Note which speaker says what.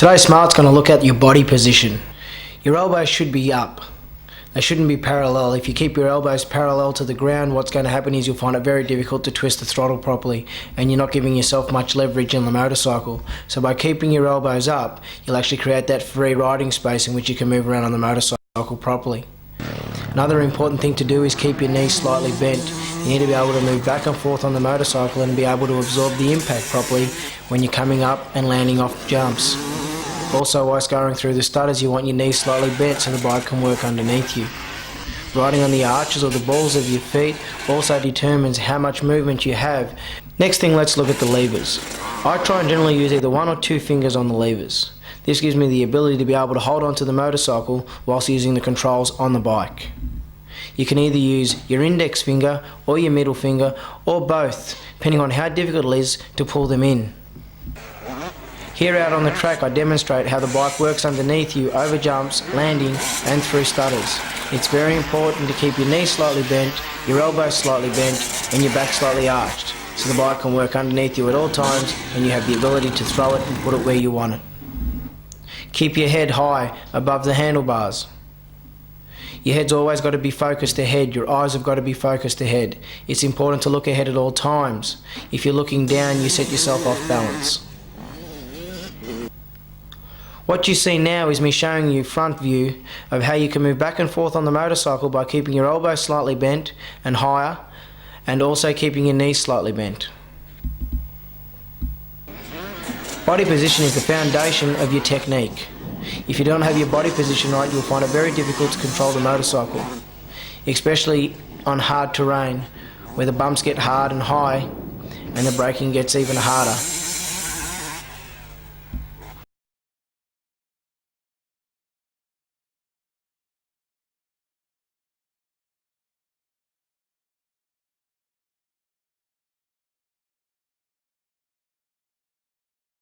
Speaker 1: Today Smart's going to look at your body position. Your elbows should be up. They shouldn't be parallel. If you keep your elbows parallel to the ground, what's going to happen is you'll find it very difficult to twist the throttle properly, and you're not giving yourself much leverage in the motorcycle. So by keeping your elbows up, you'll actually create that free riding space in which you can move around on the motorcycle properly. Another important thing to do is keep your knees slightly bent. You need to be able to move back and forth on the motorcycle and be able to absorb the impact properly when you're coming up and landing off jumps. Also, whilst going through the stutters, you want your knees slightly bent so the bike can work underneath you. Riding on the arches or the balls of your feet also determines how much movement you have. Next thing, let's look at the levers. I try and generally use either 1 or 2 fingers on the levers. This gives me the ability to be able to hold onto the motorcycle whilst using the controls on the bike. You can either use your index finger or your middle finger or both, depending on how difficult it is to pull them in. Here out on the track, I demonstrate how the bike works underneath you over jumps, landing and through stutters. It's very important to keep your knees slightly bent, your elbows slightly bent and your back slightly arched, so the bike can work underneath you at all times and you have the ability to throw it and put it where you want it. Keep your head high above the handlebars. Your head's always got to be focused ahead, your eyes have got to be focused ahead. It's important to look ahead at all times. If you're looking down, you set yourself off balance. What you see now is me showing you front view of how you can move back and forth on the motorcycle by keeping your elbows slightly bent and higher, and also keeping your knees slightly bent. Body position is the foundation of your technique. If you don't have your body position right, you'll find it very difficult to control the motorcycle, especially on hard terrain where the bumps get hard and high and the braking gets even harder.